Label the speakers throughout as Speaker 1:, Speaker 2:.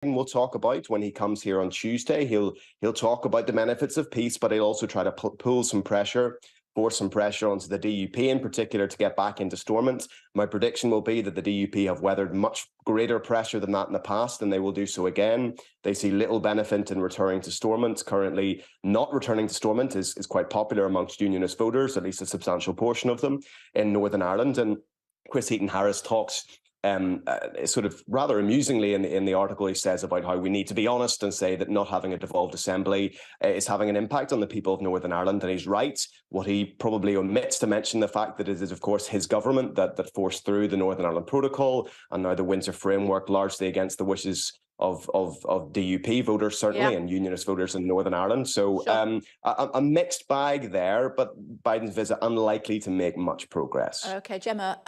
Speaker 1: will talk about when he comes here on Tuesday. He'll talk about the benefits of peace, but he'll also try to pull some pressure, force some pressure onto the DUP in particular to get back into Stormont. My prediction will be that the DUP have weathered much greater pressure than that in the past, and they will do so again. They see little benefit in returning to Stormont. Currently, not returning to Stormont is quite popular amongst Unionist voters, at least a substantial portion of them in Northern Ireland. And Chris Heaton-Harris talks sort of rather amusingly in the article. He says about how we need to be honest and say that not having a devolved assembly is having an impact on the people of Northern Ireland, and he's right. What he probably omits to mention the fact that it is, of course, his government that forced through the Northern Ireland Protocol and now the Windsor Framework, largely against the wishes of DUP voters, certainly, and Unionist voters in Northern Ireland. So sure. A mixed bag there, but Biden's visit unlikely to make much progress.
Speaker 2: OK, Gemma,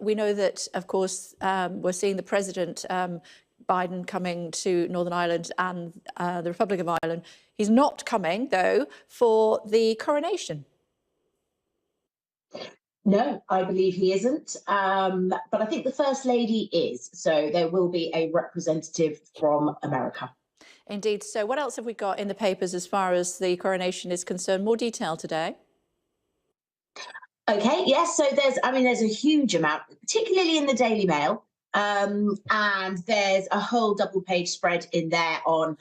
Speaker 2: we know that, of course, we're seeing the President Biden coming to Northern Ireland and the Republic of Ireland. He's not coming, though, for the coronation.
Speaker 3: No, I believe he isn't. But I think the First Lady is. So there will be a representative from America.
Speaker 2: Indeed. So what else have we got in the papers as far as the coronation is concerned? More detail today.
Speaker 3: OK, yes. So there's a huge amount, particularly in the Daily Mail. And there's a whole double-page spread in there on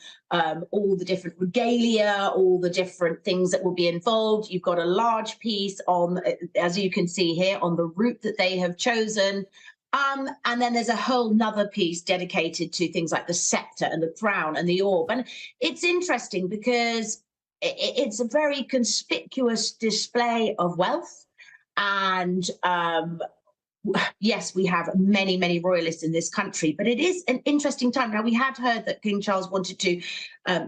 Speaker 3: all the different regalia, all the different things that will be involved. You've got a large piece on, as you can see here, on the route that they have chosen. And then there's a whole nother piece dedicated to things like the scepter and the crown and the orb. And it's interesting because it's a very conspicuous display of wealth. And yes, we have many, many royalists in this country, but it is an interesting time. Now, we had heard that King Charles wanted to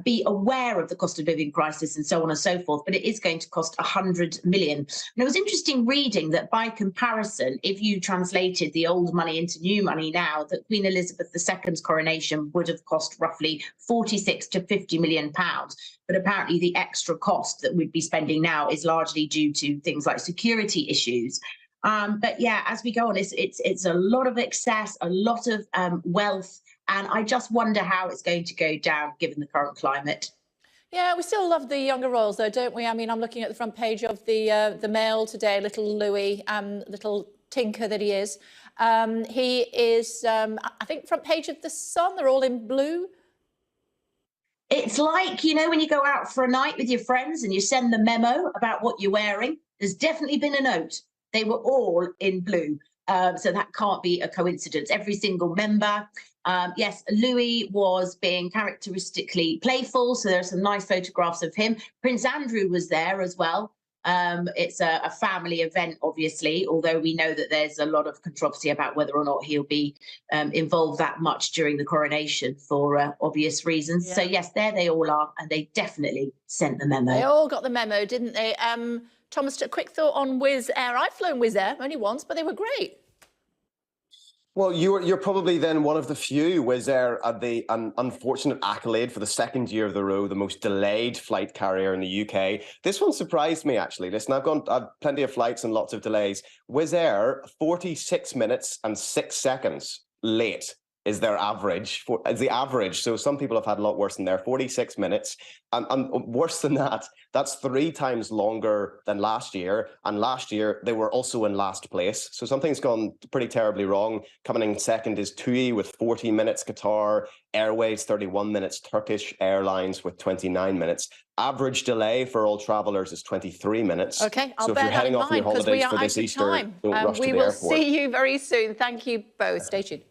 Speaker 3: be aware of the cost of living crisis and so on and so forth, but it is going to cost 100 million. And it was interesting reading that by comparison, if you translated the old money into new money now, that Queen Elizabeth II's coronation would have cost roughly 46 to 50 million pounds. But apparently the extra cost that we'd be spending now is largely due to things like security issues. But yeah, as we go on, it's a lot of excess, a lot of wealth, and I just wonder how it's going to go down given the current climate.
Speaker 2: Yeah, we still love the younger royals, though, don't we? I mean, I'm looking at the front page of the Mail today. Little Louis, little tinker that he is. He is, I think, front page of the Sun. They're all in blue.
Speaker 3: It's like, you know, when you go out for a night with your friends and you send the memo about what you're wearing. There's definitely been a note. They were all in blue, so that can't be a coincidence. Every single member. Yes, Louis was being characteristically playful, so there are some nice photographs of him. Prince Andrew was there as well. It's a family event, obviously, although we know that there's a lot of controversy about whether or not he'll be involved that much during the coronation for obvious reasons. Yeah. So, yes, there they all are, and they definitely sent the memo.
Speaker 2: They all got the memo, didn't they? Thomas, a quick thought on Wizz Air. I've flown Wizz Air only once, but they were great.
Speaker 1: Well, you're probably then one of the few. Wizz Air had the unfortunate accolade for the second year of the row, the most delayed flight carrier in the UK. This one surprised me, actually. Listen, I've plenty of flights and lots of delays. Wizz Air, 46 minutes and 6 seconds late is their average. The average. So some people have had a lot worse than there. 46 minutes. And worse than that, that's 3 times longer than last year. And last year, they were also in last place. So something's gone pretty terribly wrong. Coming in second is TUI with 40 minutes, Qatar Airways, 31 minutes, Turkish Airlines with 29 minutes. Average delay for all travellers is 23 minutes.
Speaker 2: OK, I'll
Speaker 1: so
Speaker 2: bear
Speaker 1: if you're heading
Speaker 2: that in
Speaker 1: off your
Speaker 2: mind, because we
Speaker 1: holidays
Speaker 2: are
Speaker 1: for
Speaker 2: out
Speaker 1: this
Speaker 2: of
Speaker 1: Easter,
Speaker 2: time.
Speaker 1: don't rush to
Speaker 2: We
Speaker 1: the
Speaker 2: will
Speaker 1: airport.
Speaker 2: see you very soon. Thank you both. Stay tuned.